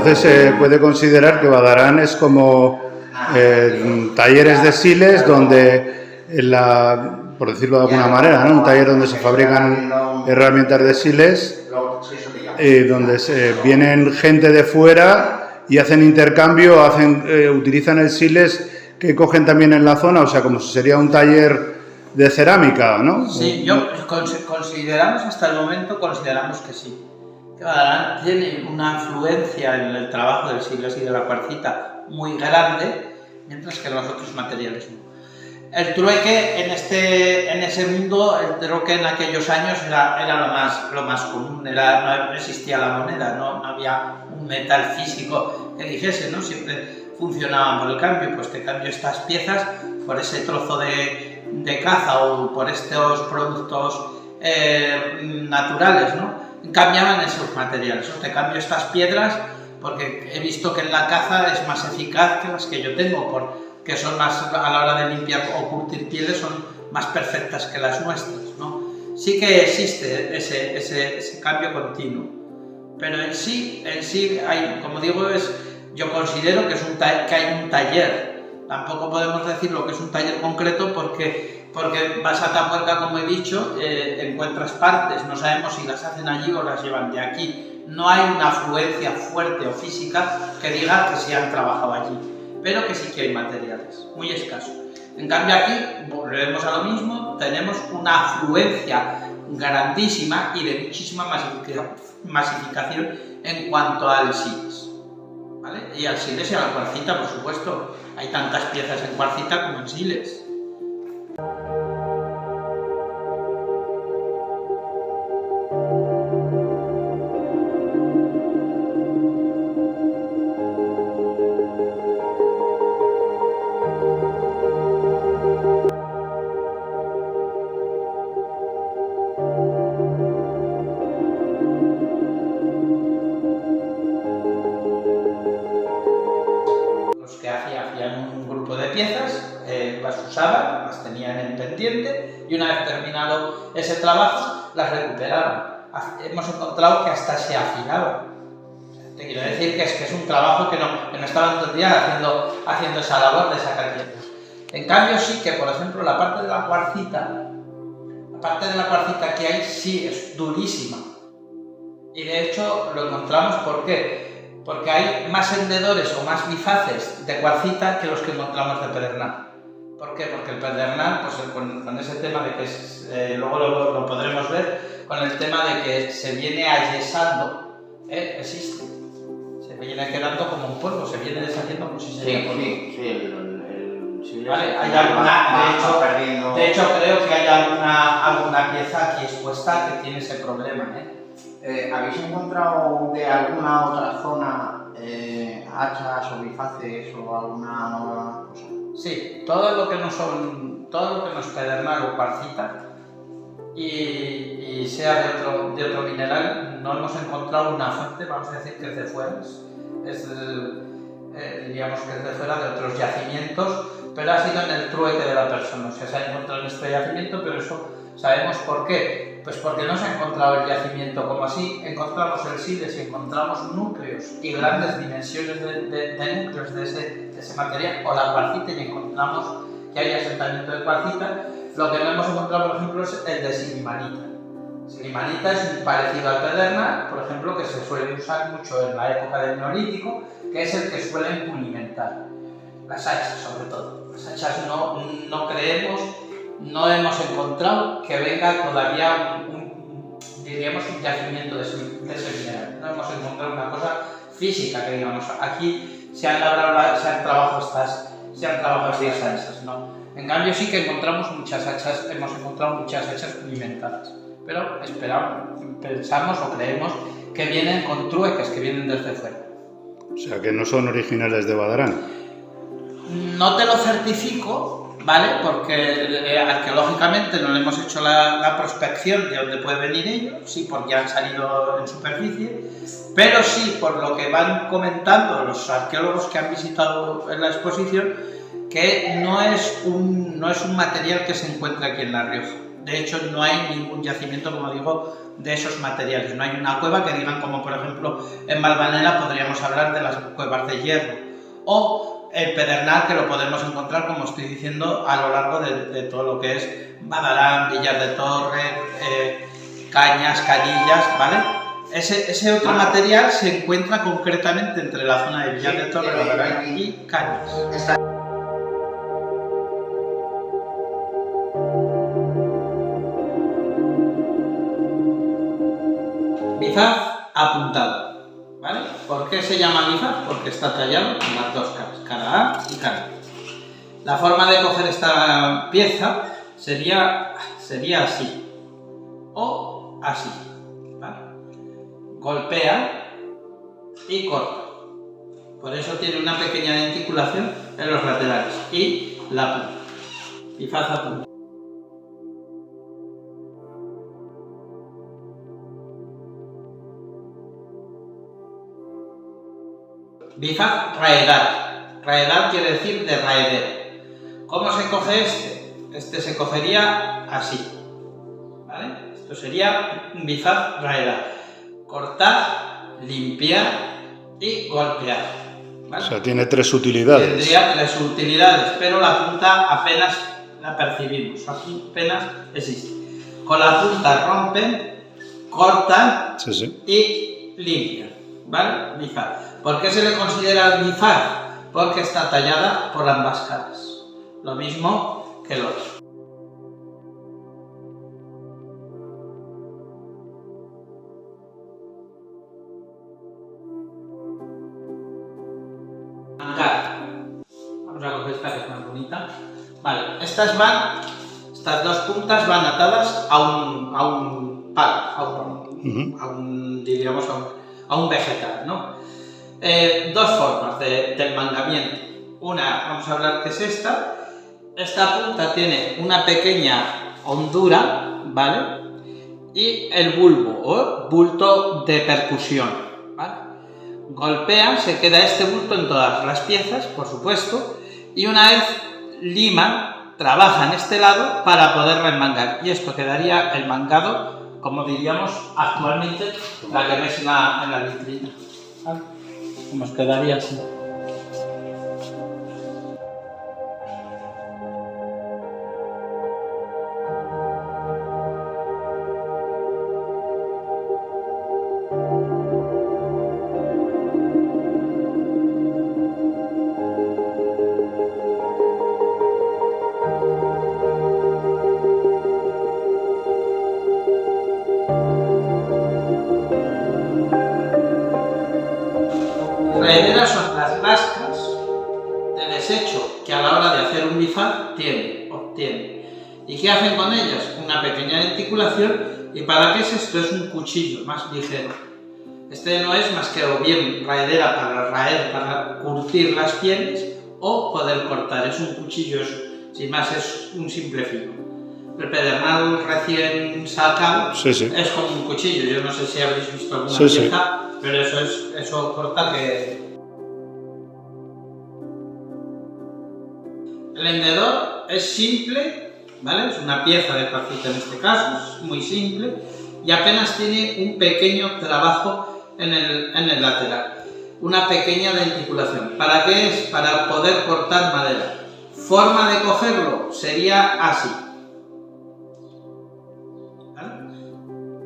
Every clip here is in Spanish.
entonces se puede considerar que Badarán es como talleres de Siles donde, por decirlo de alguna manera, ¿no? Un taller donde se fabrican herramientas de Siles, donde vienen gente de fuera y hacen intercambio, utilizan el Siles que cogen también en la zona, o sea, como si sería un taller de cerámica, ¿no? Sí, consideramos hasta el momento, consideramos que sí. Que Badarán tiene una influencia en el trabajo del Siles y de la cuarcita muy grande, mientras que los otros materiales no. El trueque en ese mundo, el trueque en aquellos años era lo más común, no existía la moneda, no había un metal físico que dijese, ¿no? Siempre funcionaban por el cambio, pues te cambio estas piezas por ese trozo de caza o por estos productos naturales, ¿no? Cambiaban esos materiales, o te cambio estas piedras porque he visto que en la caza es más eficaz que las que yo tengo, porque son más, a la hora de limpiar o curtir pieles, son más perfectas que las nuestras, ¿no? Sí que existe ese cambio continuo, pero en sí hay, como digo, yo considero que hay un taller. Tampoco podemos decir lo que es un taller concreto porque vas a Atapuerca, como he dicho, encuentras partes, no sabemos si las hacen allí o las llevan de aquí. No hay una afluencia fuerte o física que diga que se han trabajado allí, pero que sí que hay materiales, muy escasos. En cambio aquí, volvemos a lo mismo, tenemos una afluencia grandísima y de muchísima masificación en cuanto al Siles, ¿vale? Y al Siles y a la cuarcita, por supuesto, hay tantas piezas en cuarcita como en Siles. Las usaban, las tenían en pendiente y una vez terminado ese trabajo las recuperaban. Hemos encontrado que hasta se afinaban. Te quiero decir que es un trabajo que no estaban todo el día haciendo esa labor de sacar piezas. En cambio sí que, por ejemplo, la parte de la cuarcita que hay sí es durísima. Y de hecho lo encontramos, ¿por qué? Porque hay más hendedores o más bifaces de cuarcita que los que encontramos de pedernal. ¿Por qué? Porque el pedernal, pues con ese tema de que luego lo podremos ver, con el tema de que se viene ayesando, existe. Se viene quedando como un polvo, se viene deshaciendo como si sería polvo. Sí, vale, hay alguna, de hecho creo que hay alguna pieza aquí expuesta que tiene ese problema, ¿Habéis encontrado de alguna otra zona hachas o bifaces o alguna cosa? Sí, todo lo que no es pedernal o cuarcita y sea de otro mineral, no hemos encontrado una fuente, vamos a decir que es de fuera, diríamos que es de fuera de otros yacimientos, pero ha sido en el trueque de la persona, o sea, se ha encontrado en este yacimiento, pero eso sabemos por qué. Pues porque no se ha encontrado el yacimiento como así, encontramos el Siles y encontramos núcleos y grandes dimensiones de núcleos de ese material, o la cuarcita y encontramos que hay asentamiento de cuarcita. Lo que no hemos encontrado, por ejemplo, es el de silimanita. Silimanita es parecido al pedernal, por ejemplo, que se suele usar mucho en la época del Neolítico, que es el que suelen pulimentar. Las hachas, sobre todo. Las hachas no creemos. No hemos encontrado que venga todavía un yacimiento de ese mineral. No hemos encontrado una cosa física que digamos, aquí se han trabajado estas hachas, ¿no? En cambio sí que encontramos muchas hachas, hemos encontrado muchas hachas pulimentadas, pero pensamos o creemos que vienen con trueques, que vienen desde fuera. O sea, que no son originales de Badarán. No te lo certifico, ¿vale? Porque arqueológicamente no le hemos hecho la prospección de dónde puede venir ello, sí, porque han salido en superficie, pero sí, por lo que van comentando los arqueólogos que han visitado en la exposición, que no es un material que se encuentra aquí en La Rioja. De hecho, no hay ningún yacimiento, como digo, de esos materiales. No hay una cueva que digan, como por ejemplo en Valvanera podríamos hablar de las cuevas de hierro, o el Pedernal, que lo podemos encontrar, como estoy diciendo, a lo largo de todo lo que es Badarán, Villar de Torre, Cañas, Canillas, ¿vale? Ese otro material se encuentra concretamente entre la zona de Villar de Torre, Badarán y Cañas. Bifaz apuntado, ¿vale? ¿Por qué se llama bifaz? Porque está tallado en las dos caras, cara A y cara B. La forma de coger esta pieza sería así, o así, ¿vale? Golpea y corta. Por eso tiene una pequeña denticulación en los laterales y la punta. Bifaz apuntado. Bifaz raedal. Raedal quiere decir de raedero. ¿Cómo se coge este? Este se cogería así, ¿vale? Esto sería un bifaz raedal. Cortar, limpiar y golpear, ¿vale? O sea, tiene tres utilidades. Tendría tres utilidades, pero la punta apenas la percibimos, apenas existe. Con la punta rompen, cortan y limpian, ¿vale? Bifaz. ¿Por qué se le considera bifaz? Porque está tallada por ambas caras, lo mismo que el otro. Mangar. Vamos a coger esta que es más bonita. Vale, estas dos puntas van atadas a un palo, diríamos a un vegetal, ¿no? Dos formas del mangamiento. Una, vamos a hablar que es esta. Esta punta tiene una pequeña hondura, ¿vale? Y el bulbo o bulto de percusión, ¿vale? Golpean, se queda este bulto en todas las piezas, por supuesto, y una vez liman, trabajan este lado para poder remangar. Y esto quedaría el mangado, como diríamos actualmente, la que ves en la vitrina, ¿vale? Nos quedaría así. Raederas son las lascas de desecho que a la hora de hacer un bifaz obtienen. ¿Y qué hacen con ellas? Una pequeña denticulación. ¿Y para qué es esto? Es un cuchillo más ligero. Este no es más que o bien raedera para raer, para curtir las pieles, o poder cortar. Es un cuchillo, sin más, es un simple filo. El pedernal recién sacado es como un cuchillo. Yo no sé si habéis visto alguna pieza. Pero eso corta que... El hendedor es simple, ¿vale? Es una pieza de cuarcita en este caso, es muy simple y apenas tiene un pequeño trabajo en el lateral. Una pequeña denticulación. ¿Para qué es? Para poder cortar madera. Forma de cogerlo sería así.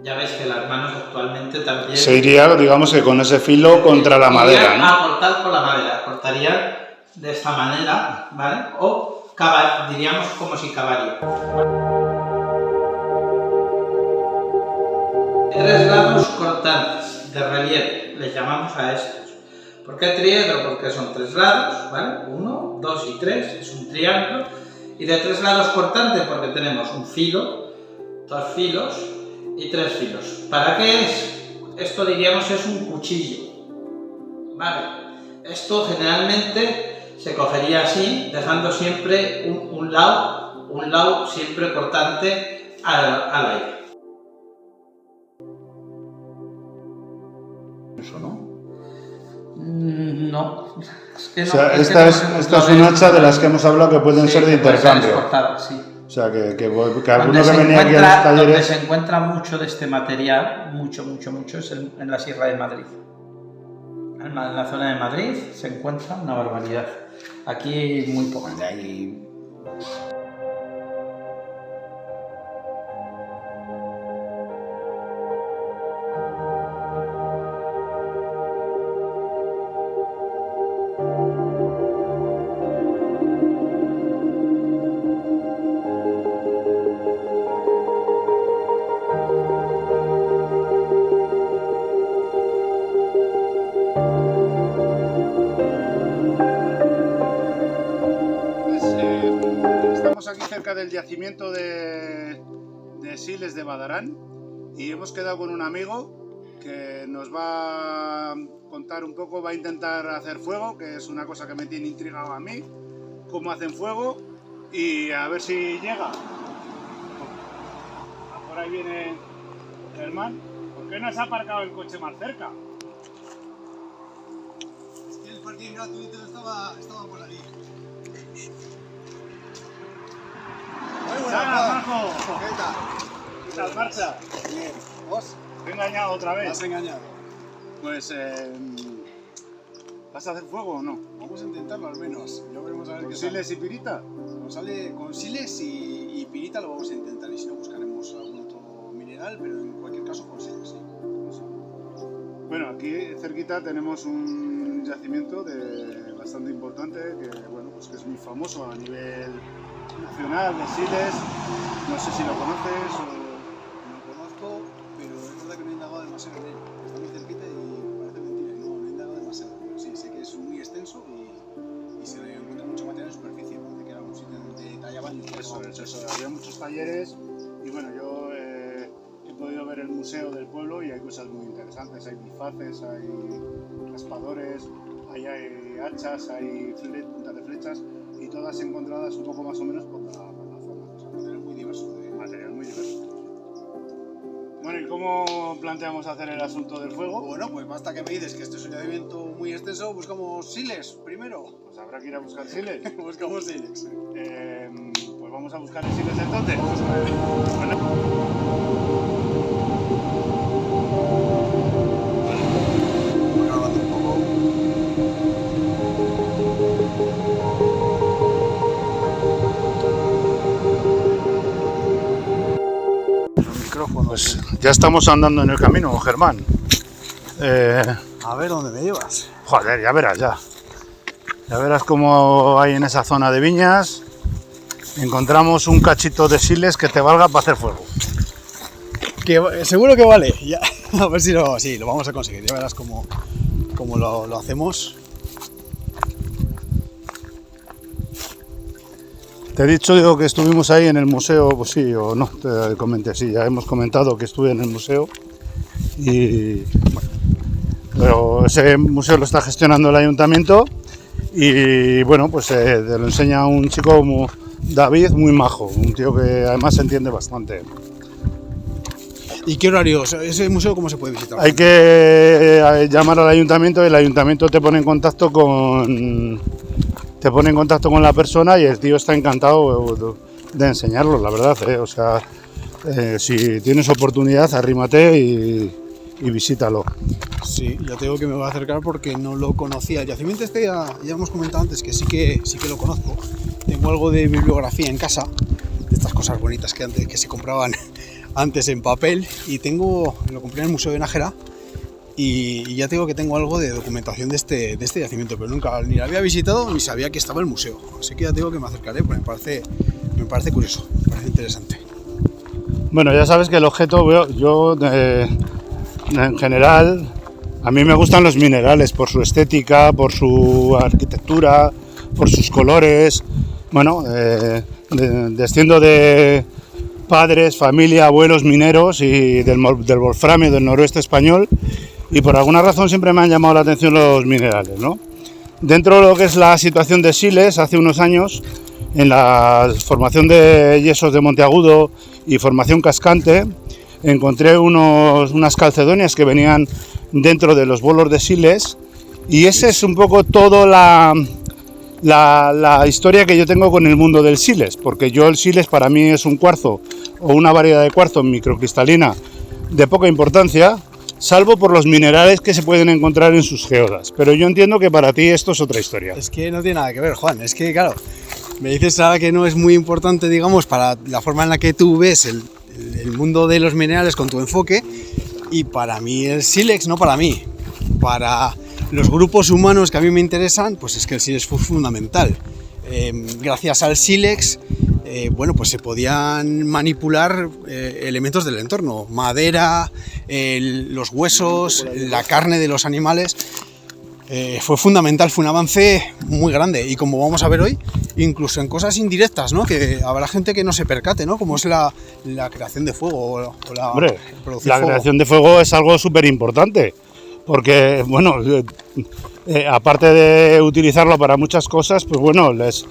Ya veis que las manos actualmente también... Se iría, digamos que con ese filo contra la madera, ¿no? A cortar con la madera. Cortarían de esta manera, ¿vale? O diríamos como si cavaría. Tres lados cortantes de relieve, les llamamos a estos. ¿Por qué triedro? Porque son tres lados, ¿vale? 1, 2 y 3, es un triángulo. Y de tres lados cortantes porque tenemos un filo, dos filos y tres filos. ¿Para qué es? Esto diríamos es un cuchillo, ¿vale? Esto generalmente se cogería así, dejando siempre un lado siempre cortante al aire. Eso no. No, es que no. O sea, esta es una hacha de las que hemos hablado que pueden ser de intercambio. Cortadas, sí. O sea, que alguno Donde que se venía aquí a los encuentra- donde talleres... se encuentra mucho de este material, mucho, es en la Sierra de Madrid. En la zona de Madrid se encuentra una barbaridad. Aquí muy poco. Ahí... Estamos aquí cerca del yacimiento de Siles de Badarán y hemos quedado con un amigo que nos va a contar un poco, va a intentar hacer fuego, que es una cosa que me tiene intrigado a mí, cómo hacen fuego y a ver si llega. Por ahí viene Germán. ¿Por qué no se ha aparcado el coche más cerca? Es que el parking gratuito estaba por ahí. Muy buenas, Majo. ¿qué tal? ¿Qué tal marcha? Bien. ¿Vos? Te he engañado otra Me vez. has engañado. Pues, ¿vas a hacer fuego o no? Vamos a intentarlo al menos. Ya veremos a ver ¿Con qué siles sale. y pirita? Nos sale con siles y pirita, lo vamos a intentar. Y si no, buscaremos algún otro mineral, pero en cualquier caso con siles, sí. Bueno, aquí cerquita tenemos un yacimiento bastante importante que, bueno, pues que es muy famoso a nivel nacional de Siles. No sé si lo conoces o... Lo conozco, pero es verdad que no he indagado demasiado en él. Está muy cerquita y parece mentira. No he indagado demasiado. Pero sí, sé que es muy extenso y se le encuentra mucho material en superficie. Parece que era un sitio donde tallaban y Eso. Había muchos talleres y bueno, yo he podido ver el museo del pueblo y hay cosas muy interesantes. Hay bifaces, hay raspadores, hay hachas, hay puntas de flechas y todas encontradas un poco más o menos por la zona. O sea, material muy diverso. Material muy diverso. Bueno, ¿y cómo planteamos hacer el asunto del fuego? Bueno, pues basta que me dices que este es un yacimiento muy extenso, buscamos siles primero. Pues habrá que ir a buscar siles. Buscamos siles. Pues vamos a buscar el siles entonces. Bueno. Voy grabando un poco. Los micrófonos. Pues ya estamos andando en el camino, Germán. A ver dónde me llevas. Joder, ya verás ya. Ya verás cómo hay en esa zona de viñas. Encontramos un cachito de siles que te valga para hacer fuego. Que, seguro que vale. Ya. A ver si lo vamos a conseguir. Ya verás cómo lo hacemos. Te he dicho, digo, que estuvimos ahí en el museo, pues sí o no, te comenté, sí, ya hemos comentado que estuve en el museo y bueno, pero ese museo lo está gestionando el ayuntamiento y bueno, pues te lo enseña un chico como David, muy majo, un tío que además se entiende bastante. ¿Y qué horario? ¿Ese museo cómo se puede visitar? Hay que llamar al ayuntamiento y el ayuntamiento te pone en contacto con la persona y el tío está encantado de enseñarlo, la verdad, o sea, si tienes oportunidad, arrímate y visítalo. Sí, ya te digo que me voy a acercar porque no lo conocía. El yacimiento este ya hemos comentado antes que sí que lo conozco. Tengo algo de bibliografía en casa, de estas cosas bonitas que se compraban antes en papel, y lo compré en el Museo de Nájera y ya te digo que tengo algo de documentación de este yacimiento, pero nunca ni lo había visitado ni sabía que estaba el museo. Así que ya te digo que me acercaré porque me parece curioso, me parece interesante. Bueno, ya sabes que el objeto, yo en general, a mí me gustan los minerales por su estética, por su arquitectura, por sus colores. Bueno, desciendo de padres, familia, abuelos mineros y del wolframio del noroeste español, y por alguna razón siempre me han llamado la atención los minerales, ¿no? Dentro de lo que es la situación de Siles, hace unos años, en la formación de yesos de Monteagudo y formación cascante, encontré unas calcedonias que venían dentro de los bolos de Siles, y ese es un poco todo la historia que yo tengo con el mundo del sílex, porque yo el sílex para mí es un cuarzo o una variedad de cuarzo microcristalina de poca importancia, salvo por los minerales que se pueden encontrar en sus geodas. Pero yo entiendo que para ti esto es otra historia. Es que no tiene nada que ver, Juan. Es que, claro, me dices ahora que no es muy importante, digamos, para la forma en la que tú ves el mundo de los minerales con tu enfoque, y para mí el sílex, no para mí, para los grupos humanos que a mí me interesan, pues es que el sílex fue fundamental. Gracias al sílex, bueno, pues se podían manipular elementos del entorno, madera, los huesos, la carne de los animales. Fue fundamental, fue un avance muy grande, y como vamos a ver hoy, incluso en cosas indirectas, ¿no? Que habrá gente que no se percate, ¿no? Como es la creación de fuego o la, Hombre, producir la fuego. creación de fuego es algo súper importante, porque, bueno, aparte de utilizarlo para muchas cosas, pues bueno, les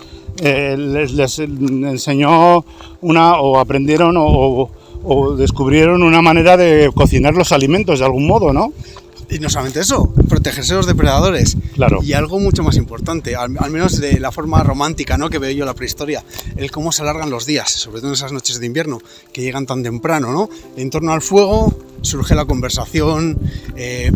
enseñó o aprendieron o descubrieron una manera de cocinar los alimentos de algún modo, ¿no? Y no solamente eso, protegerse de los depredadores. Claro. Y algo mucho más importante, al menos de la forma romántica, ¿no?, que veo yo la prehistoria, el cómo se alargan los días, sobre todo en esas noches de invierno, que llegan tan temprano, ¿no? En torno al fuego surge la conversación,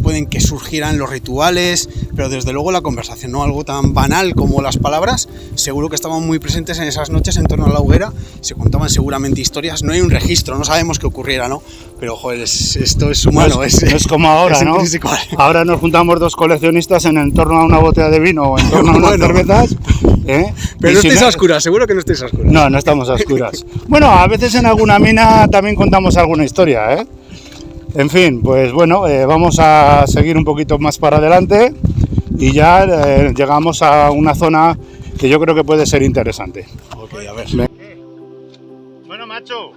pueden que surgieran los rituales, pero desde luego la conversación, no algo tan banal como las palabras, seguro que estaban muy presentes en esas noches en torno a la hoguera, se contaban seguramente historias, no hay un registro, no sabemos qué ocurriera, ¿no? Pero, joder, esto es humano. No es como ahora, ¿no? Intrínseco. Ahora nos juntamos dos coleccionistas en torno a una botella de vino o en torno a unas Bueno. cervezas. ¿Eh? Pero Y no si estéis a oscuras, seguro que no estéis a oscuras. No, no estamos a oscuras. Bueno, a veces en alguna mina también contamos alguna historia, ¿eh? En fin, pues bueno, vamos a seguir un poquito más para adelante y ya llegamos a una zona que yo creo que puede ser interesante. Ok, a ver. Bueno, macho,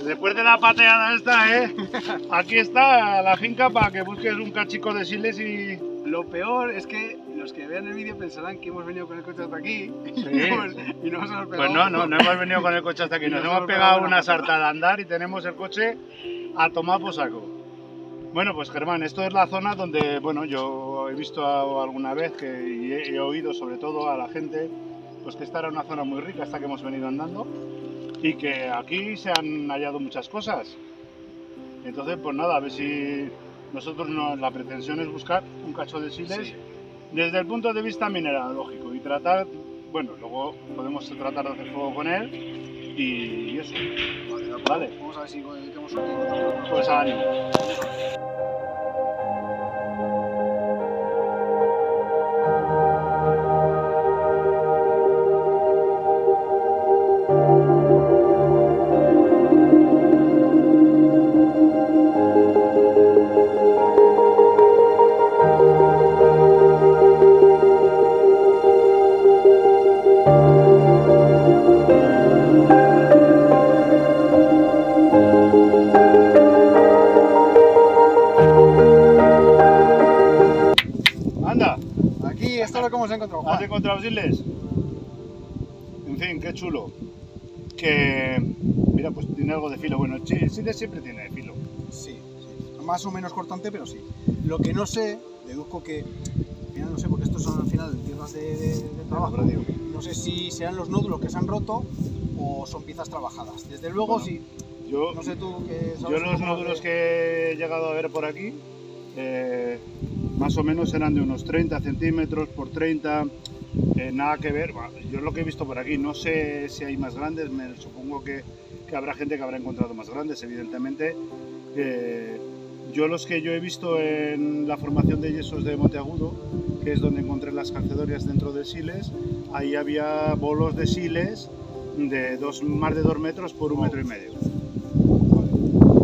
después de la pateada esta, aquí está la finca para que busques un cachico de sílex y... Lo peor es que los que vean el vídeo pensarán que hemos venido con el coche hasta aquí y no nos hemos pegado. Pues no hemos venido con el coche hasta aquí, nos hemos pegado una sarta de andar y tenemos el coche a tomar por saco. Bueno, pues Germán, esto es la zona donde, bueno, yo he visto alguna vez y he oído sobre todo a la gente, pues que esta era una zona muy rica hasta que hemos venido andando y que aquí se han hallado muchas cosas. Entonces, pues nada, a ver si nosotros la pretensión es buscar un cacho de sílex desde el punto de vista mineralógico y tratar, bueno, luego podemos tratar de hacer fuego con él y eso. Vale. Vamos a ver si tenemos suerte. Pues ánimo. Aquí está lo que hemos encontrado, Juan. ¿Has encontrado sílex? En fin, qué chulo. Que, mira, pues tiene algo de filo. Bueno, el sílex siempre tiene filo. Sí. Más o menos cortante, pero sí. Lo que no sé, deduzco que, al final no sé, porque estos son al final tierras de trabajo. No sé si sean los nódulos que se han roto o son piezas trabajadas. Desde luego, Bueno, sí. Yo, No sé tú qué yo sabes. los nódulos que he llegado a ver por aquí, más o menos eran de unos 30 centímetros por 30, nada que ver. Bueno, yo lo que he visto por aquí, no sé si hay más grandes, supongo que habrá gente que habrá encontrado más grandes, evidentemente. Yo los que yo he visto en la formación de yesos de Monteagudo, que es donde encontré las calcedonias dentro del sílex, ahí había bolos de sílex de más de 2 metros por 1,5 metros.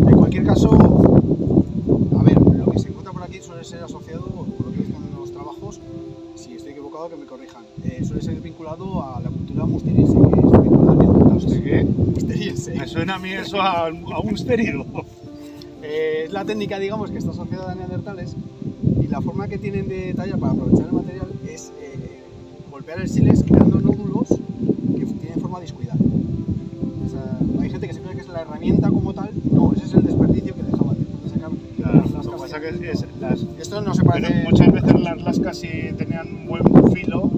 En cualquier caso, a ver, lo que se encuentra por aquí suele ser asociado, por lo que he visto en los trabajos, si estoy equivocado que me corrijan, suele ser vinculado a la cultura musteriense, que está vinculada a neandertales. ¿De qué? Musteriense. Me suena a mí eso a un estéril. Es la técnica, digamos, que está asociada a neandertales, y la forma que tienen de tallar para aprovechar el material es golpear el sílex creando nódulos que tienen forma discoidal. O sea, hay gente que se cree que es la herramienta como tal, no, ese es el desperdicio que dejaban después de sacar las Lo que pasa casas. que es las... Esto no se Pero parece... muchas veces las lascas, si tenían un buen filo,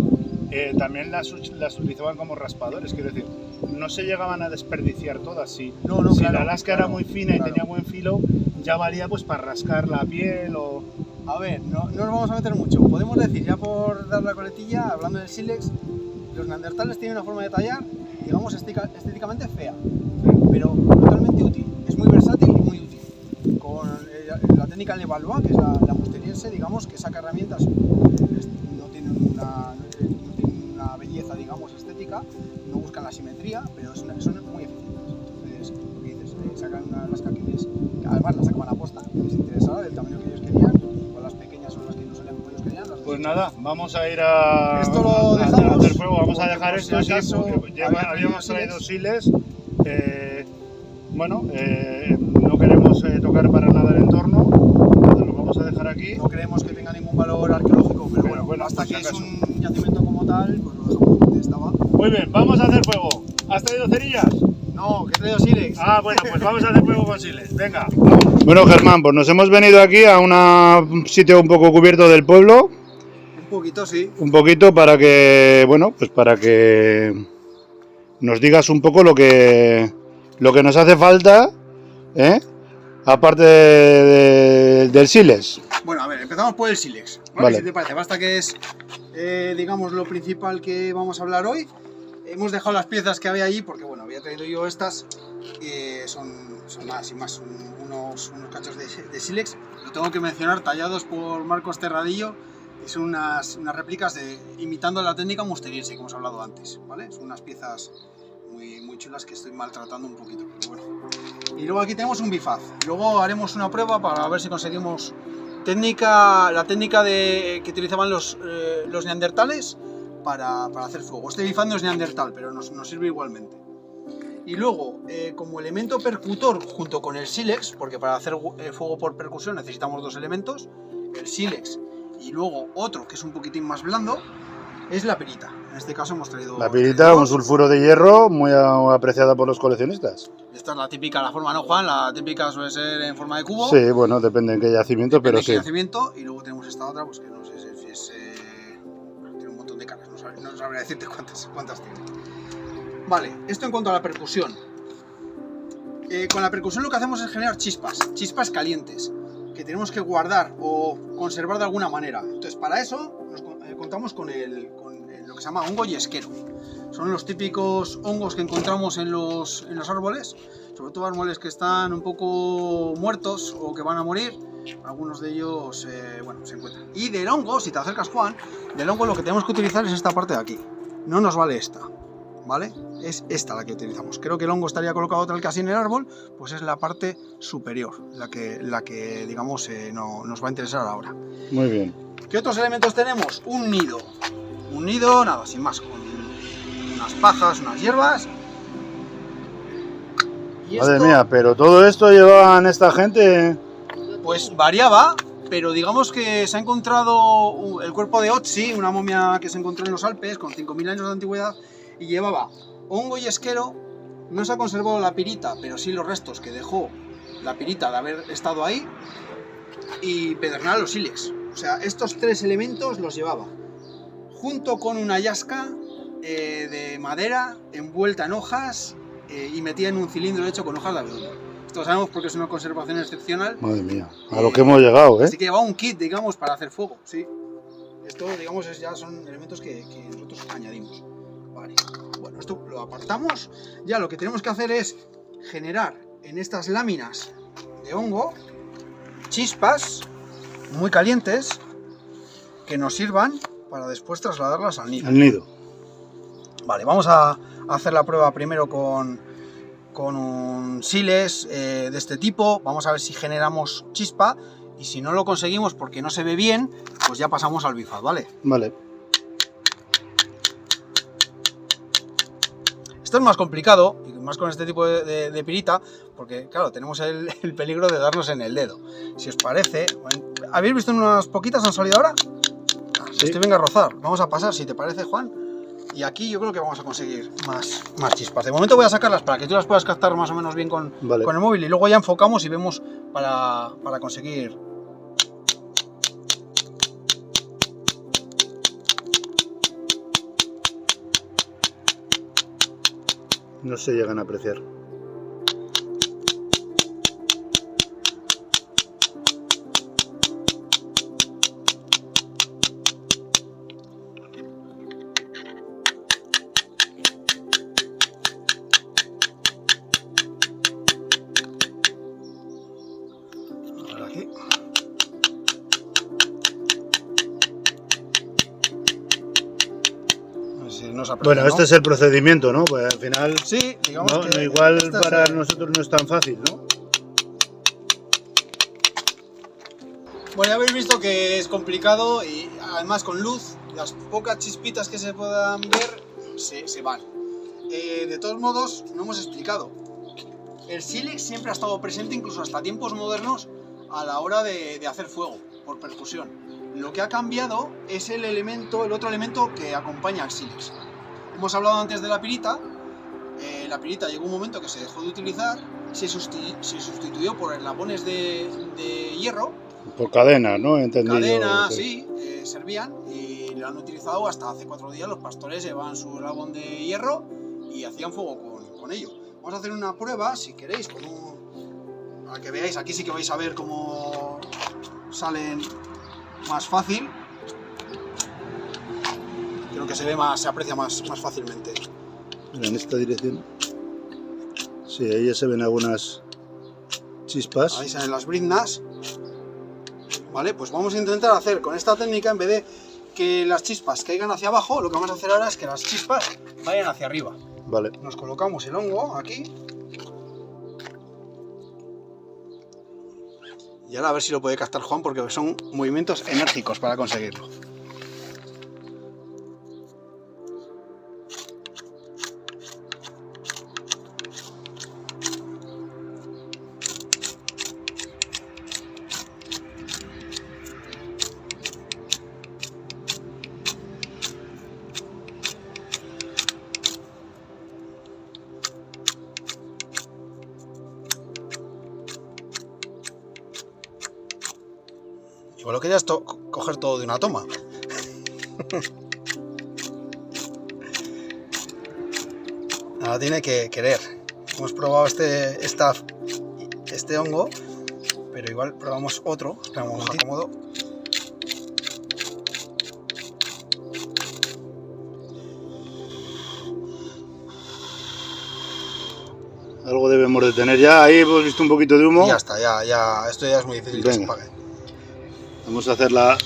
también las utilizaban como raspadores, quiero decir, no se llegaban a desperdiciar todas. Si claro, la lasca era muy fina y claro. tenía buen filo, ya valía pues para rascar la piel o... A ver, no nos vamos a meter mucho. Podemos decir, ya por dar la coletilla, hablando del sílex, los neandertales tienen una forma de tallar, digamos, estéticamente fea, pero totalmente útil. Es muy versátil y muy útil. Con la técnica de Valois, que es la musteriense, digamos, que saca herramientas, no tienen una belleza, digamos, estética, no buscan la simetría, pero son muy eficientes. Entonces, lo que dices, sacan una lasca que además la sacaban a posta, les interesaba del tamaño que ellos querían, o las pequeñas son las que no salían como ellos querían. Pues nada, vamos a ir a... Esto lo a dejamos, hacer fuego, vamos a dejar por esto, si acaso sí, porque ya habíamos traído siles. No queremos tocar para nada el entorno, entonces lo vamos a dejar aquí. No creemos que tenga ningún valor arqueológico, pero bueno, hasta por si que es acaso. un yacimiento como tal, pues lo dejamos donde estaba. Muy bien, vamos a hacer fuego. ¿Has traído cerillas? No, que he traído sílex. Ah, bueno, pues vamos a hacer fuego con siles. Venga, vamos. Bueno, Germán, pues nos hemos venido aquí a un sitio un poco cubierto del pueblo. Un poquito, sí. Un poquito para que, bueno, pues para que nos digas un poco lo que nos hace falta, aparte del siles. Bueno, a ver, empezamos por el sílex. Vale. Si te parece, basta que es, digamos, lo principal que vamos a hablar hoy. Hemos dejado las piezas que había allí porque, bueno, había traído yo estas, son más y más unos cachos de sílex. Lo tengo que mencionar, tallados por Marcos Terradillo. Y son unas réplicas imitando la técnica musteriense que hemos hablado antes, ¿vale? Son unas piezas muy chulas que estoy maltratando un poquito, pero bueno. Y luego aquí tenemos un bifaz. Luego haremos una prueba para ver si conseguimos la técnica que utilizaban los neandertales para hacer fuego. Este bifaz no es neandertal, pero nos sirve igualmente. Y luego, como elemento percutor junto con el sílex, porque para hacer fuego por percusión necesitamos dos elementos, el sílex y luego otro que es un poquitín más blando, es la pirita. En este caso hemos traído... La pirita, un sulfuro de hierro muy apreciada por los coleccionistas. Esta es la típica, la forma, ¿no, Juan? La típica suele ser en forma de cubo. Sí, bueno, depende en qué yacimiento, Depende pero de qué sí. yacimiento. Y luego tenemos esta otra, pues que no sé si es... tiene un montón de caras, no sabría decirte cuántas tiene. Vale, esto en cuanto a la percusión. Con la percusión lo que hacemos es generar chispas calientes, que tenemos que guardar o conservar de alguna manera. Entonces, para eso contamos con lo que se llama hongo yesquero. Son los típicos hongos que encontramos en los árboles, sobre todo árboles que están un poco muertos o que van a morir. Algunos de ellos, bueno, se encuentran. Y del hongo, si te acercas, Juan, del hongo lo que tenemos que utilizar es esta parte de aquí. No nos vale esta, ¿vale? Es esta la que utilizamos. Creo que el hongo estaría colocado tal que así en el árbol, pues es la parte superior, la que digamos, nos va a interesar ahora. Muy bien. ¿Qué otros elementos tenemos? Un nido. Un nido, nada, sin más, con unas pajas, unas hierbas. Y Madre esto, mía, pero todo esto llevaban esta gente... pues variaba, pero digamos que se ha encontrado el cuerpo de Otzi, una momia que se encontró en los Alpes con 5.000 años de antigüedad, y llevaba hongo yesquero. No se ha conservado la pirita, pero sí los restos que dejó la pirita de haber estado ahí, y pedernal o sílex. O sea, estos tres elementos los llevaba, junto con una yasca de madera envuelta en hojas y metida en un cilindro hecho con hojas de abedul. Esto lo sabemos porque es una conservación excepcional. Madre mía, a lo que hemos llegado, ¿eh? Así que llevaba un kit, digamos, para hacer fuego, sí. Esto, digamos, ya son elementos que nosotros añadimos. Vale. Bueno, esto lo apartamos. Ya lo que tenemos que hacer es generar en estas láminas de hongo chispas muy calientes que nos sirvan para después trasladarlas al nido. El nido. Vale, vamos a hacer la prueba primero con un siles de este tipo. Vamos a ver si generamos chispa, y si no lo conseguimos porque no se ve bien, pues ya pasamos al bifaz, ¿vale? Vale. Esto es más complicado, y más con este tipo de pirita, porque claro, tenemos el peligro de darnos en el dedo. Si os parece, ¿habéis visto unas poquitas han salido ahora? Sí. Esto venga a rozar. Vamos a pasar, si te parece, Juan. Y aquí yo creo que vamos a conseguir más chispas. De momento voy a sacarlas para que tú las puedas captar más o menos bien con Vale. el móvil, y luego ya enfocamos y vemos para conseguir no se llegan a apreciar. Ahora aquí. A ver si nos aprecia, Bueno, ¿no? este es el procedimiento, ¿no? Pues al final, Sí, digamos no, que no, igual esta es para el- nosotros no es tan fácil, ¿no? Bueno, ya habéis visto que es complicado y además con luz, las pocas chispitas que se puedan ver se van. De todos modos, no hemos explicado. El sílex siempre ha estado presente, incluso hasta tiempos modernos, a la hora de hacer fuego, por percusión. Lo que ha cambiado es el otro elemento que acompaña al sílex. Hemos hablado antes de la pirita. La pirita llegó un momento que se dejó de utilizar, se sustituyó por eslabones de hierro. Por cadenas, ¿no? Entendí Cadenas, yo, sí, servían y lo han utilizado hasta hace 4 días. Los pastores llevaban su eslabón de hierro y hacían fuego con ello. Vamos a hacer una prueba, si queréis, para que veáis. Aquí sí que vais a ver cómo salen más fácil. Creo que se aprecia más fácilmente. Mira, en esta dirección. Sí, ahí ya se ven algunas chispas. Ahí salen las briznas. Vale, pues vamos a intentar hacer con esta técnica, en vez de que las chispas caigan hacia abajo, lo que vamos a hacer ahora es que las chispas vayan hacia arriba. Vale. Nos colocamos el hongo aquí. Y ahora a ver si lo puede captar Juan, porque son movimientos enérgicos para conseguirlo. Igual lo querías coger todo de una toma. Ahora tiene que querer. Hemos probado este hongo, pero igual probamos otro. Espera un momentito. Algo debemos de tener ya. Ahí hemos visto un poquito de humo. Y ya está, ya. Esto ya es muy difícil que se Venga. apague. Vamos a hacer la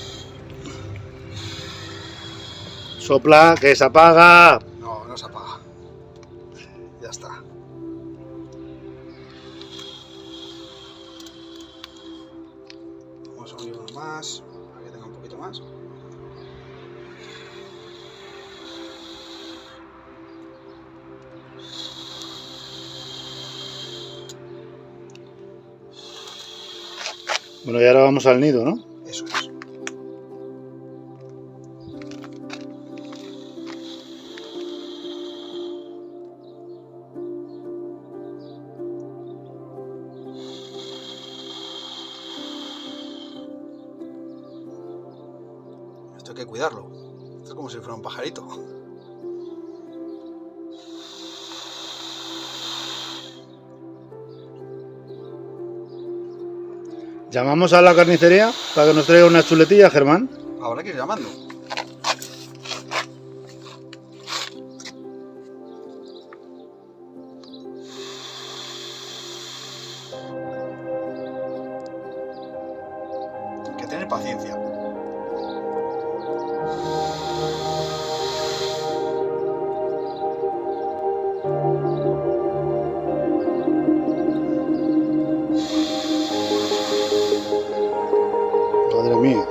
sopla, que se apaga. No se apaga. Ya está. Vamos a abrir uno más, para que tenga un poquito más. Bueno, y ahora vamos al nido, ¿no? Eso es. Esto hay que cuidarlo. Esto es como si fuera un pajarito. Llamamos a la carnicería para que nos traiga una chuletilla, Germán. Habrá que ir llamando. Hay que tener paciencia. Madre mía.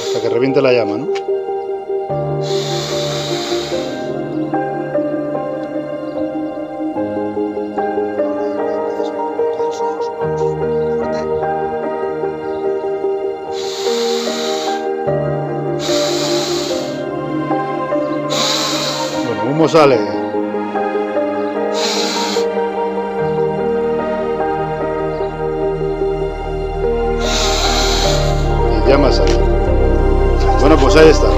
Hasta que reviente la llama, ¿no? Bueno, humo sale. Y llama sale. Bueno, pues ahí está.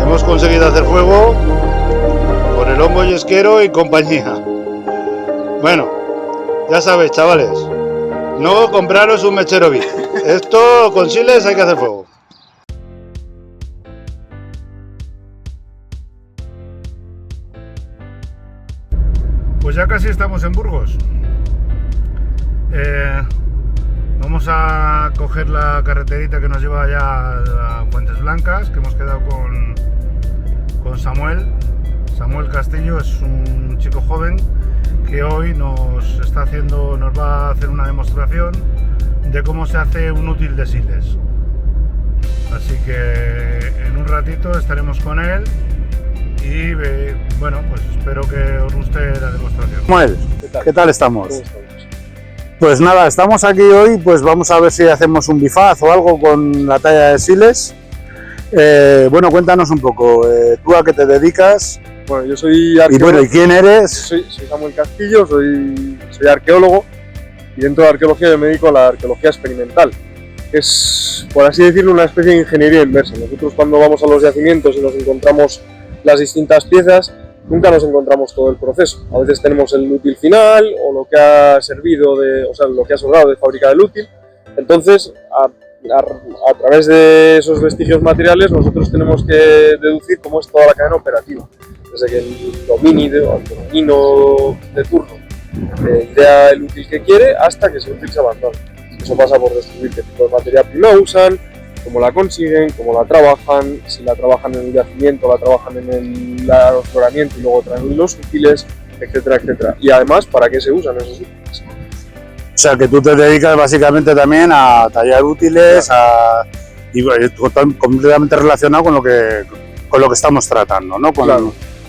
Hemos Pesquero y compañía. Bueno, ya sabéis, chavales, no compraros un mechero Vic. Esto con siles hay que hacer fuego. Pues ya casi estamos en Burgos. Vamos a coger la carreterita que nos lleva ya a Fuentes Blancas, que hemos quedado con Samuel. Samuel Castillo es un chico joven que hoy nos va a hacer una demostración de cómo se hace un útil de siles. Así que en un ratito estaremos con él y bueno, pues espero que os guste la demostración. Samuel, ¿qué tal estamos? Pues nada, estamos aquí hoy, pues vamos a ver si hacemos un bifaz o algo con la talla de siles. Bueno, cuéntanos un poco, ¿tú a qué te dedicas? Bueno, yo soy arqueólogo. Y bueno, ¿y quién eres? Soy Samuel Castillo, soy arqueólogo, y dentro de la arqueología yo me dedico a la arqueología experimental. Es, por así decirlo, una especie de ingeniería inversa. Nosotros cuando vamos a los yacimientos y nos encontramos las distintas piezas, nunca nos encontramos todo el proceso. A veces tenemos el útil final o lo que ha servido lo que ha sobrado de fábrica del útil. Entonces, a través de esos vestigios materiales, nosotros tenemos que deducir cómo es toda la cadena operativa. Desde que el domínio de turno idea el útil que quiere hasta que ese útil se abandona. Eso pasa por descubrir qué tipo de materia prima usan, cómo la consiguen, cómo la trabajan, si la trabajan en el yacimiento, la trabajan en el afloramiento y luego traen los útiles, etcétera, etcétera. Y además, ¿para qué se usan esos útiles? O sea, que tú te dedicas básicamente también a tallar útiles, y completamente relacionado con lo que estamos tratando, ¿no?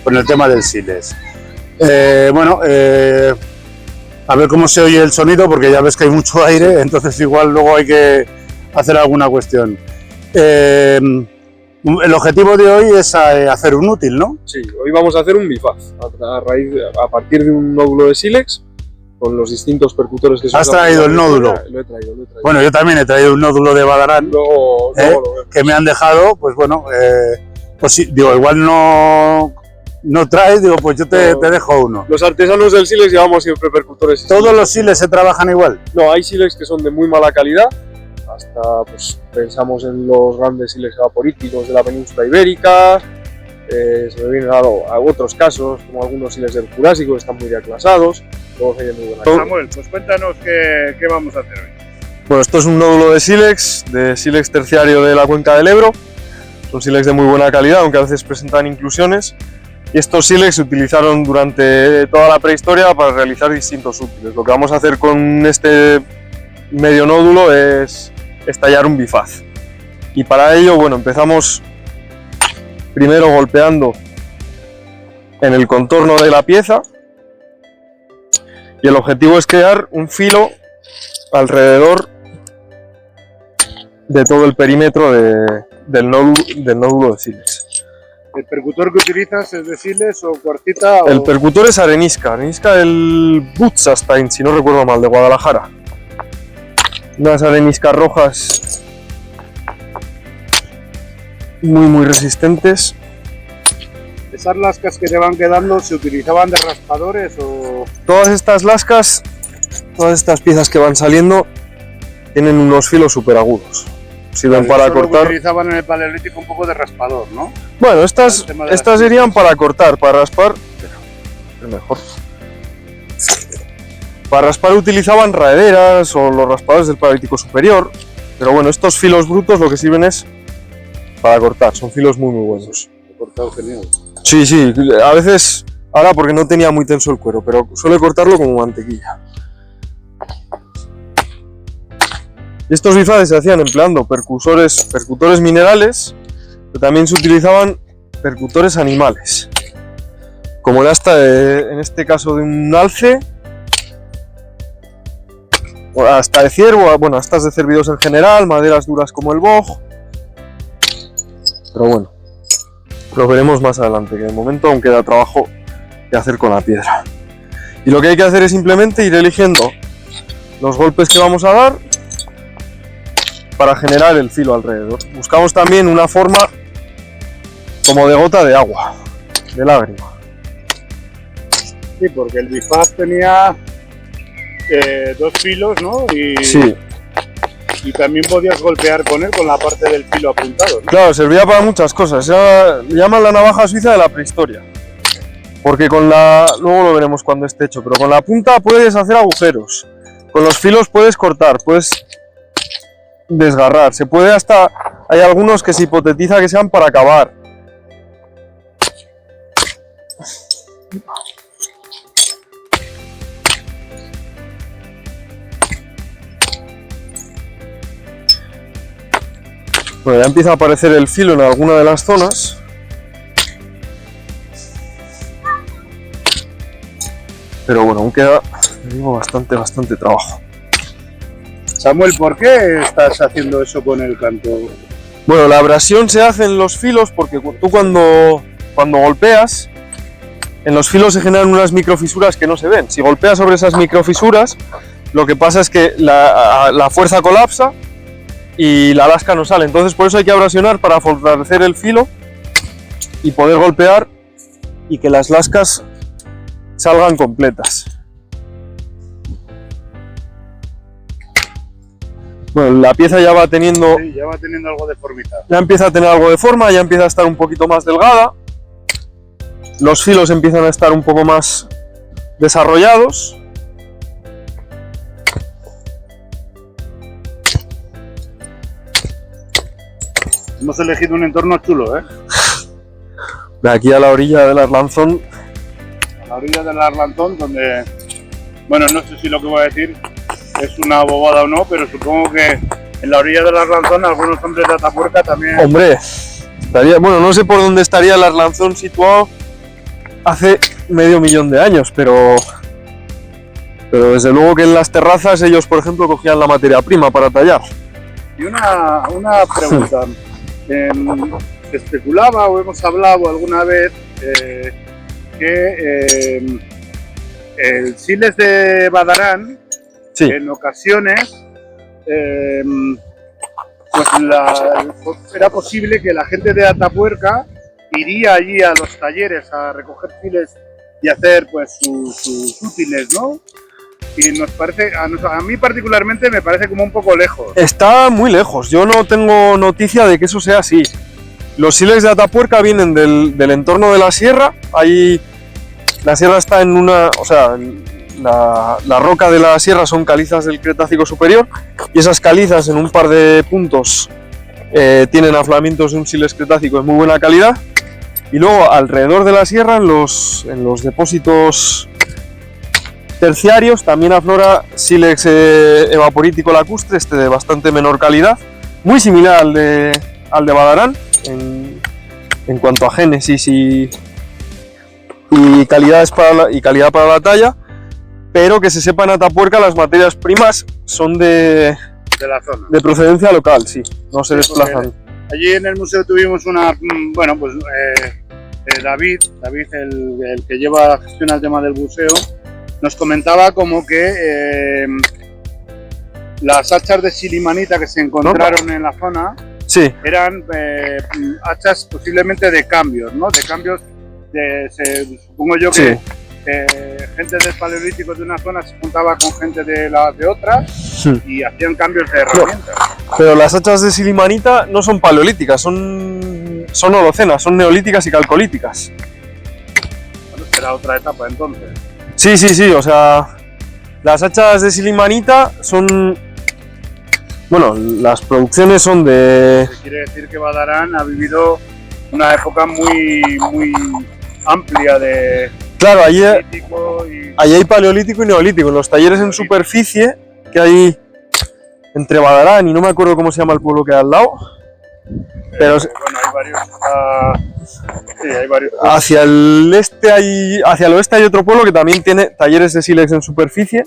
Con el tema del siles. Bueno, a ver cómo se oye el sonido, porque ya ves que hay mucho aire, entonces igual luego hay que hacer alguna cuestión. El objetivo de hoy es hacer un útil, ¿no? Sí, hoy vamos a hacer un bifaz a partir de un nódulo de sílex con los distintos percutores que se usan. ¿Has traído el nódulo? Lo he traído. Bueno, yo también he traído un nódulo de Badarán, luego que me han dejado, pues bueno, pues sí, digo, igual no traes, digo, pues yo te dejo uno. Los artesanos del sílex llevamos siempre percutores. ¿Todos los sílex se trabajan igual? No, hay sílex que son de muy mala calidad. Hasta pues pensamos en los grandes sílex evaporíticos de la península ibérica, se me vienen a otros casos, como algunos sílex del Jurásico que están muy aclasados, todos hay de muy buena calidad. Samuel, pues cuéntanos qué vamos a hacer hoy. Bueno, esto es un nódulo de sílex terciario de la cuenca del Ebro. Son sílex de muy buena calidad, aunque a veces presentan inclusiones. Y estos sílex se utilizaron durante toda la prehistoria para realizar distintos útiles. Lo que vamos a hacer con este medio nódulo es tallar un bifaz. Y para ello, bueno, empezamos primero golpeando en el contorno de la pieza. Y el objetivo es crear un filo alrededor de todo el perímetro del nódulo de sílex. ¿El percutor que utilizas es de siles o cuarcita? El percutor es arenisca del Butzastein, si no recuerdo mal, de Guadalajara. Unas areniscas rojas muy resistentes. ¿Esas lascas que te van quedando se utilizaban de raspadores o...? Todas estas lascas, todas estas piezas que van saliendo, tienen unos filos súper agudos. Sirven para cortar. Utilizaban en el paleolítico un poco de raspador, ¿no? Bueno, estas serían para cortar, para raspar. Es mejor. Para raspar utilizaban raederas o los raspadores del paleolítico superior. Pero bueno, estos filos brutos lo que sirven es para cortar. Son filos muy buenos. He cortado genial. Sí, a veces, ahora porque no tenía muy tenso el cuero, pero suele cortarlo como mantequilla. Estos bifaces se hacían empleando percutores minerales, pero también se utilizaban percutores animales, como el asta en este caso de un alce, o hasta de ciervo, bueno, astas de cérvidos en general, maderas duras como el boj, pero bueno, lo veremos más adelante, que de momento aún queda trabajo que hacer con la piedra. Y lo que hay que hacer es simplemente ir eligiendo los golpes que vamos a dar para generar el filo alrededor. Buscamos también una forma como de gota de agua, de lágrima. Sí, porque el bifaz tenía 2 filos, ¿no? Sí, Y también podías golpear con él con la parte del filo apuntado, ¿no? claro, servía para muchas cosas. Le llaman la navaja suiza de la prehistoria. Porque con la... luego lo veremos cuando esté hecho, pero con la punta puedes hacer agujeros. Con los filos puedes cortar, puedes desgarrar. Se puede hasta... hay algunos que se hipotetiza que sean para cavar. Bueno, ya empieza a aparecer el filo en alguna de las zonas. Pero bueno, aún queda, digo, bastante trabajo. Samuel, ¿por qué estás haciendo eso con el canto? Bueno, la abrasión se hace en los filos porque tú cuando golpeas, en los filos se generan unas microfisuras que no se ven. Si golpeas sobre esas microfisuras, lo que pasa es que la fuerza colapsa y la lasca no sale. Entonces por eso hay que abrasionar para fortalecer el filo y poder golpear y que las lascas salgan completas. Bueno, la pieza ya va teniendo... Sí, ya va teniendo algo de formita. Ya empieza a tener algo de forma, ya empieza a estar un poquito más delgada. Los filos empiezan a estar un poco más desarrollados. Hemos elegido un entorno chulo, ¿eh? De aquí a la orilla del Arlanzón. A la orilla del Arlanzón, donde... Bueno, no sé si lo que voy a decir es una bobada o no, pero supongo que en la orilla del Arlanzón algunos hombres de Atapuerca también... Hombre, estaría, bueno, no sé por dónde estaría el Arlanzón situado hace medio millón de años, pero desde luego que en las terrazas ellos, por ejemplo, cogían la materia prima para tallar. Y una pregunta. Se especulaba o hemos hablado alguna vez que el Siles de Badarán, Sí. en ocasiones, pues era posible que la gente de Atapuerca iría allí a los talleres a recoger files y hacer pues sus útiles, ¿no? Y nos parece, a mí particularmente me parece como un poco lejos. Está muy lejos, yo no tengo noticia de que eso sea así. Los siles de Atapuerca vienen del entorno de la sierra. Ahí la sierra está en una... o sea, la roca de la sierra son calizas del Cretácico superior y esas calizas en un par de puntos tienen afloramientos de un sílex cretácico de muy buena calidad. Y luego alrededor de la sierra, en los depósitos terciarios, también aflora sílex evaporítico lacustre, de bastante menor calidad, muy similar al de Badarán en cuanto a génesis y calidad para la talla, pero que se sepa en Atapuerca las materias primas son de la zona. De procedencia local, sí, no se desplazan. Allí en el museo tuvimos una, bueno, pues David, el que gestiona el tema del museo, nos comentaba como que las hachas de silimanita que se encontraron en la zona, sí, eran hachas posiblemente de cambios, ¿no? De cambios, supongo yo que sí, gente del paleolítico de una zona se juntaba con gente de otra sí, y hacían cambios de herramientas. Pero las hachas de silimanita no son paleolíticas, son holocenas, son neolíticas y calcolíticas. Bueno, será otra etapa entonces. Sí, o sea, las hachas de silimanita son... Bueno, las producciones son de... Quiere decir que Badarán ha vivido una época muy amplia de... Claro, allí y... hay paleolítico y neolítico. En los talleres en superficie que hay entre Badarán y no me acuerdo cómo se llama el pueblo que hay al lado. Pero bueno, hay varios. Sí, hay varios. Hacia el oeste hay otro pueblo que también tiene talleres de sílex en superficie.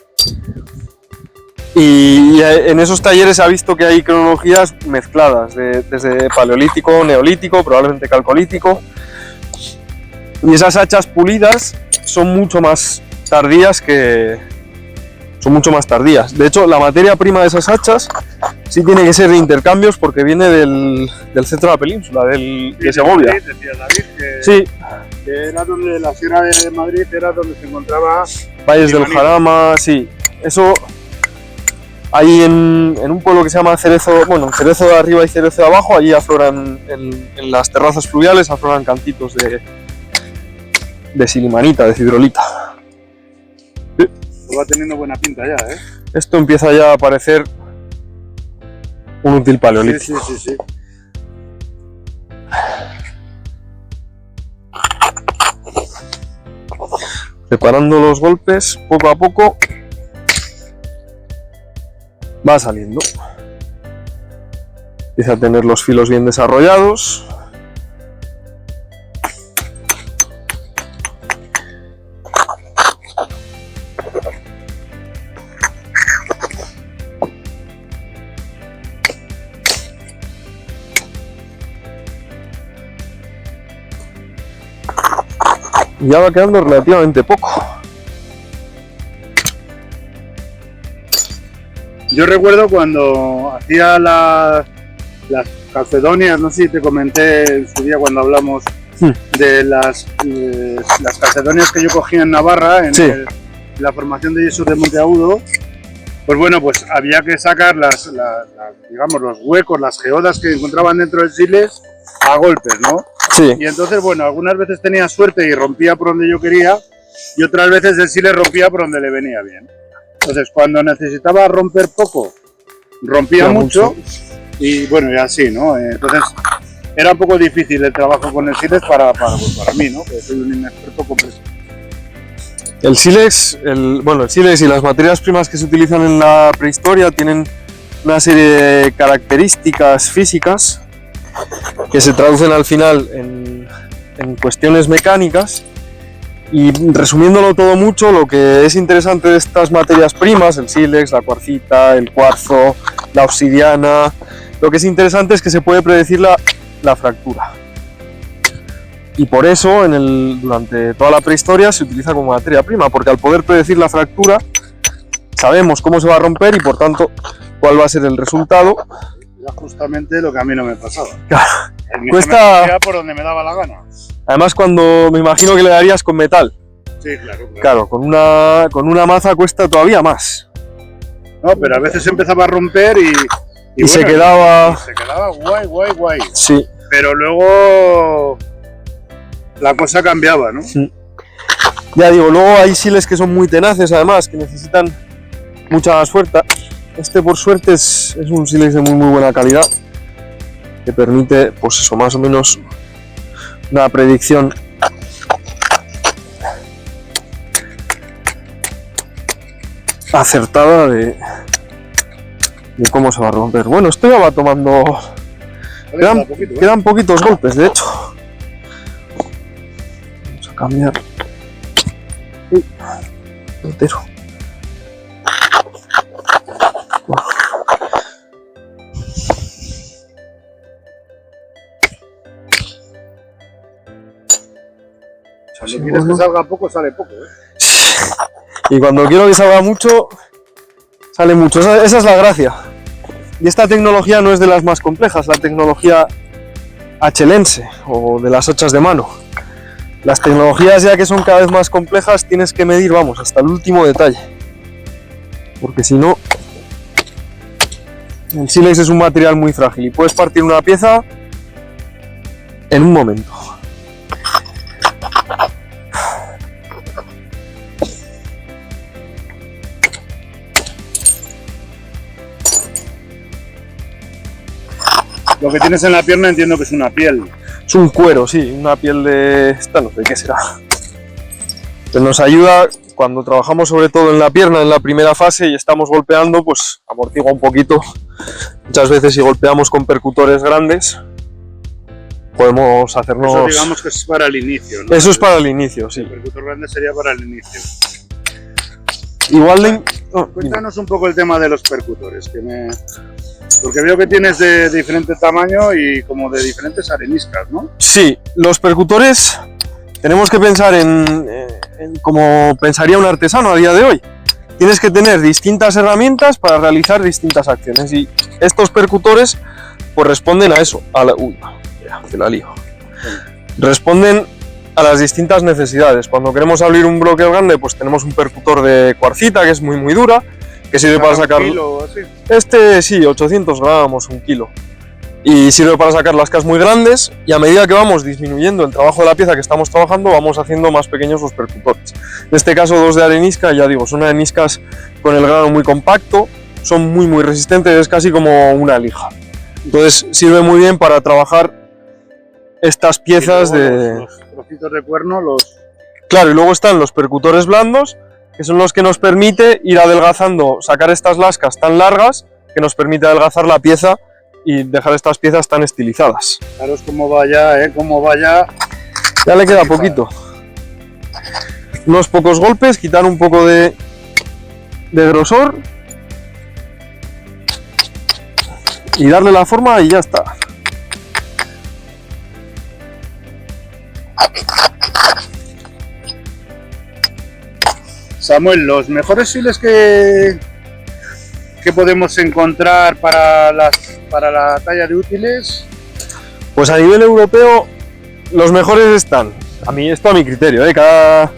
Y en esos talleres se ha visto que hay cronologías mezcladas, desde paleolítico, neolítico, probablemente calcolítico. Y esas hachas pulidas son mucho más tardías De hecho, la materia prima de esas hachas sí tiene que ser de intercambios porque viene del centro de la península, de Segovia. Decía David que... Sí, que era donde la Sierra de Madrid era donde se encontraba... Valles del Manila. Jarama, sí. Eso, ahí en un pueblo que se llama Cerezo, bueno, Cerezo de arriba y Cerezo de abajo, allí afloran, en las terrazas fluviales, afloran cantitos de silimanita, de cidrolita. Va teniendo buena pinta ya, ¿eh? Esto empieza ya a parecer un útil paleolítico. Sí. Preparando los golpes poco a poco va saliendo. Empieza a tener los filos bien desarrollados. Y ya va quedando relativamente poco. Yo recuerdo cuando hacía las calcedonias, no sé si te comenté en su día cuando hablamos de las calcedonias que yo cogía en Navarra, en Sí. la formación de yesos de Monteagudo. Pues bueno, pues había que sacar digamos, los huecos, las geodas que encontraban dentro del siles a golpes, ¿no? Sí, Y entonces, bueno, algunas veces tenía suerte y rompía por donde yo quería, y otras veces el siles rompía por donde le venía bien. Entonces, cuando necesitaba romper poco, rompía mucho, y bueno, y así, ¿no? Entonces, era un poco difícil el trabajo con el siles para mí, ¿no? Que soy un inexperto completo. el sílex, el sílex y las materias primas que se utilizan en la prehistoria tienen una serie de características físicas que se traducen al final en cuestiones mecánicas. Y resumiéndolo todo mucho, lo que es interesante de estas materias primas, el sílex, la cuarcita, el cuarzo, la obsidiana, lo que es interesante es que se puede predecir la fractura. Y por eso durante toda la prehistoria se utiliza como materia prima, porque al poder predecir la fractura sabemos cómo se va a romper y por tanto cuál va a ser el resultado. Era justamente lo que a mí no me pasaba. Claro. Me Cuesta- hacía por donde me daba la gana. Además, cuando me imagino que le darías con metal, Sí, claro. claro, con una maza cuesta todavía más. No, pero a veces empezaba a romper Y se quedaba- se quedaba guay. Sí. Pero luego la cosa cambiaba, ¿no? Ya digo, luego hay siles que son muy tenaces, además, que necesitan mucha más fuerza. Este, por suerte, es un sílex de muy buena calidad, que permite, pues eso, más o menos una predicción acertada de cómo se va a romper. Bueno, esto ya va tomando... Queda poquito, ¿eh? Quedan poquitos golpes, de hecho. Vamos a cambiar. Entero. Cuando quieres que salga poco, sale poco, ¿eh? Y cuando quiero que salga mucho, sale mucho. Esa es la gracia. Y esta tecnología no es de las más complejas, la tecnología hachelense o de las hachas de mano. Las tecnologías ya que son cada vez más complejas tienes que medir, vamos, hasta el último detalle. Porque si no, el sílex es un material muy frágil y puedes partir una pieza en un momento. Lo que tienes en la pierna entiendo que es una piel. Es un cuero, sí, una piel de... esta no sé qué será. Que nos ayuda cuando trabajamos sobre todo en la pierna, en la primera fase, y estamos golpeando, pues amortigua un poquito. Muchas veces si golpeamos con percutores grandes, podemos hacernos... Eso digamos que es para el inicio, ¿no? Eso es para el inicio, sí. El percutor grande sería para el inicio. Igual de... oh, dime. Cuéntanos un poco el tema de los percutores, porque veo que tienes de diferente tamaño y como de diferentes areniscas, ¿no? Sí, los percutores tenemos que pensar en como pensaría un artesano a día de hoy. Tienes que tener distintas herramientas para realizar distintas acciones y estos percutores pues responden a eso, uy, ya, te la lío. Responden a las distintas necesidades. Cuando queremos abrir un bloque grande, pues tenemos un percutor de cuarcita que es muy dura, que sirve para sacar... ¿Un kilo o así? Este sí, 800 gramos, 1 kilo. Y sirve para sacar lascas muy grandes, y a medida que vamos disminuyendo el trabajo de la pieza que estamos trabajando, vamos haciendo más pequeños los percutores. En este caso 2 de arenisca, ya digo, son areniscas con el grano muy compacto, son muy resistentes, es casi como una lija. Entonces sirve muy bien para trabajar estas piezas de... Los trocitos de cuerno, los... Claro, y luego están los percutores blandos, que son los que nos permite ir adelgazando, sacar estas lascas tan largas, que nos permite adelgazar la pieza y dejar estas piezas tan estilizadas. Fijaros cómo vaya, cómo vaya. Ya le queda poquito. Unos pocos golpes, quitar un poco de grosor y darle la forma y ya está. Samuel, los mejores siles que podemos encontrar para la talla de útiles. Pues a nivel europeo los mejores están, esto a mi criterio, cada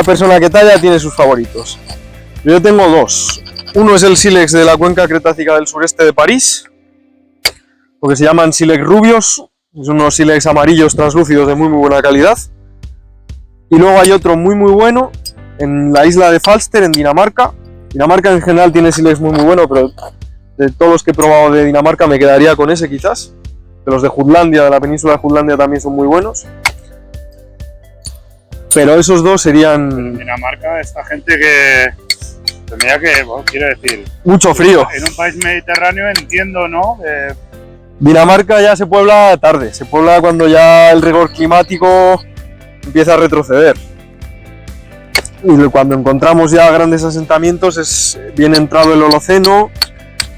persona que talla tiene sus favoritos. Yo tengo 2. Uno es el sílex de la cuenca cretácica del sureste de París, porque se llaman sílex rubios, son unos sílex amarillos translúcidos de muy buena calidad. Y luego hay otro muy bueno en la isla de Falster, en Dinamarca. Dinamarca en general tiene sílex muy bueno, pero de todos los que he probado de Dinamarca me quedaría con ese quizás. De los de Jutlandia, de la península de Jutlandia también son muy buenos. Pero esos 2 serían... En Dinamarca, esta gente que tendría que, bueno, quiero decir... Mucho frío. En un país mediterráneo entiendo, ¿no? Dinamarca ya se puebla tarde, se puebla cuando ya el rigor climático empieza a retroceder. Y cuando encontramos ya grandes asentamientos es bien entrado el Holoceno,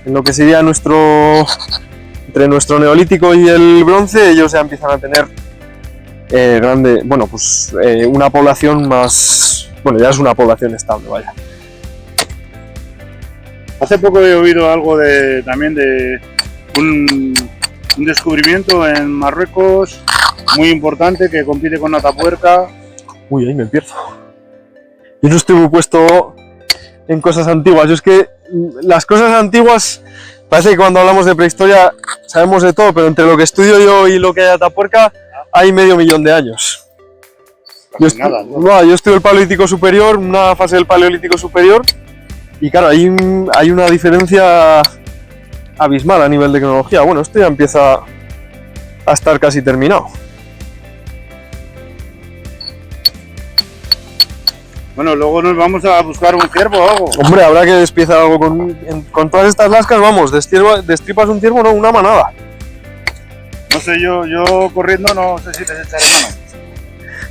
en lo que sería entre nuestro neolítico y el bronce, ellos ya empiezan a tener una población más, ya es una población estable, vaya. Hace poco he oído algo también de un descubrimiento en Marruecos muy importante que compite con Atapuerca. Uy, ahí me pierdo. Yo no estoy muy puesto en cosas antiguas. Yo es que las cosas antiguas, parece que cuando hablamos de prehistoria sabemos de todo, pero entre lo que estudio yo y lo que hay en Atapuerca hay medio millón de años. Yo estudio el Paleolítico Superior, una fase del Paleolítico Superior, y claro, hay una diferencia abismal a nivel de tecnología. Bueno, esto ya empieza a estar casi terminado. Bueno, luego nos vamos a buscar un ciervo o algo. Hombre, habrá que despiezar algo con todas estas lascas, vamos, destripas un ciervo, no, una manada. No sé, yo corriendo no sé si te echaré mano.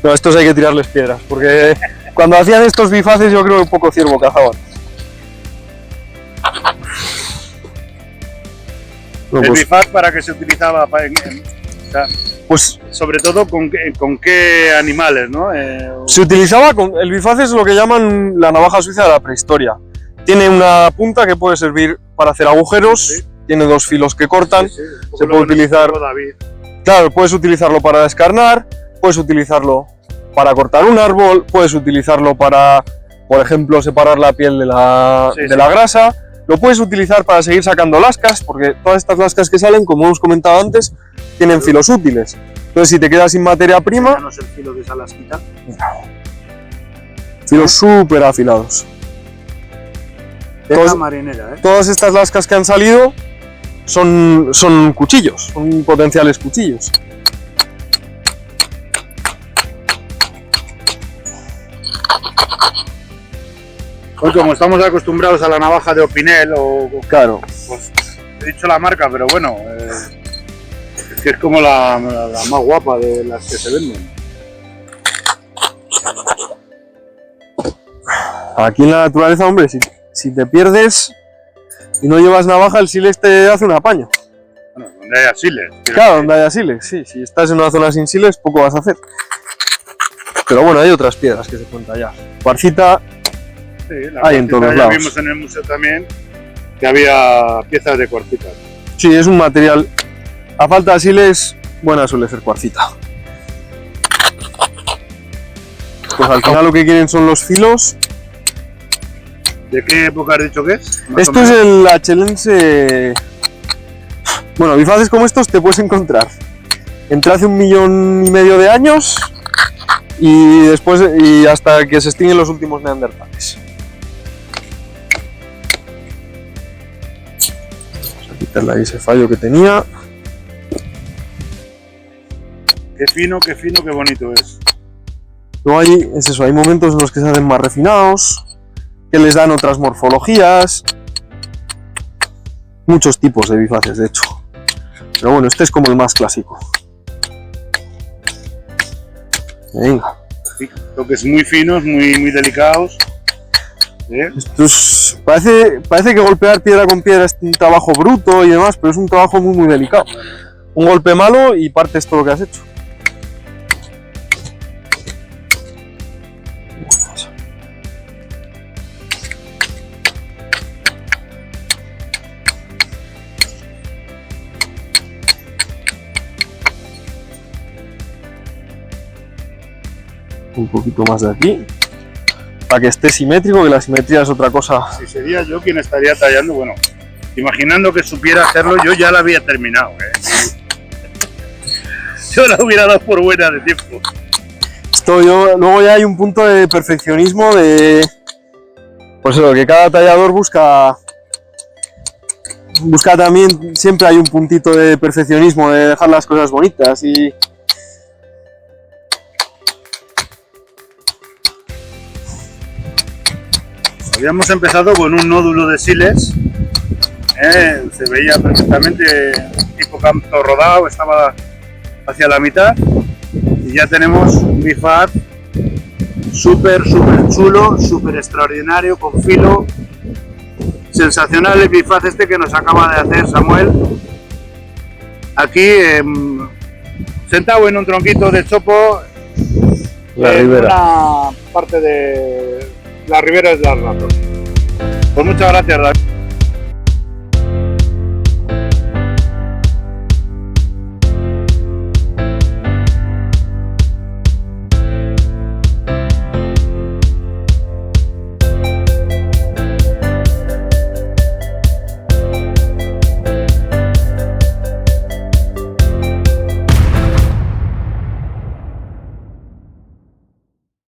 No, estos hay que tirarles piedras, porque cuando hacían estos bifaces yo creo que poco ciervo cazaban. No, ¿El pues, bifaz para qué se utilizaba? pues sobre todo con qué animales, ¿no? se utilizaba el bifaz es lo que llaman la navaja suiza de la prehistoria. Tiene una punta que puede servir para hacer agujeros, sí. Tiene 2 filos que cortan, sí. Se puede utilizar. Claro, puedes utilizarlo para descarnar, puedes utilizarlo para cortar un árbol, puedes utilizarlo para, por ejemplo, separar la piel de la grasa. Lo puedes utilizar para seguir sacando lascas, porque todas estas lascas que salen, como hemos comentado antes, tienen filos útiles. Entonces, si te quedas sin materia prima... ¿No es el filo de esa lasquita? Filos súper afilados. Marinera, ¿eh? Todas estas lascas que han salido son cuchillos, son potenciales cuchillos. Hoy, como estamos acostumbrados a la navaja de Opinel, claro, pues he dicho la marca, pero bueno, es que es como la más guapa de las que se venden. Aquí en la naturaleza, hombre, si te pierdes y no llevas navaja, el sílex te hace un apaño. Bueno, donde haya sílex. Claro, donde haya sílex, sí. Si estás en una zona sin sílex, poco vas a hacer. Pero bueno, hay otras piedras que se pueden tallar. Cuarcita. Sí, hay en todos lados. Vimos en el museo también que había piezas de cuarcita. Sí, es un material. A falta de sílex, buena suele ser cuarcita. pues al final lo que quieren son los filos. ¿De qué época has dicho que es? Esto es el achelense. Bueno, bifaces como estos te puedes encontrar entre hace 1,5 millones de años y después y hasta que se extinguen los últimos neandertales. Vamos a quitarle ahí ese fallo que tenía. Qué fino, qué bonito es. Luego ahí es eso, hay momentos en los que se hacen más refinados, que les dan otras morfologías, muchos tipos de bifaces de hecho, pero bueno, este es como el más clásico. Venga. Sí, toques muy finos, muy delicados. Esto es, parece que golpear piedra con piedra es un trabajo bruto y demás, pero es un trabajo muy delicado. Un golpe malo y partes todo lo que has hecho. Un poquito más de aquí, para que esté simétrico, que la simetría es otra cosa. Si sería yo quien estaría tallando, bueno, imaginando que supiera hacerlo, yo ya la había terminado, Yo la hubiera dado por buena de tiempo. Luego ya hay un punto de perfeccionismo de... Pues eso, que cada tallador busca también, siempre hay un puntito de perfeccionismo, de dejar las cosas bonitas y... Habíamos empezado con un nódulo de siles, se veía perfectamente tipo canto rodado, estaba hacia la mitad y ya tenemos un bifaz súper chulo, súper extraordinario, con filo, sensacional el bifaz este que nos acaba de hacer Samuel, aquí sentado en un tronquito de chopo, La ribera. una parte de las riberas de las Ratos. Pues muchas gracias, David.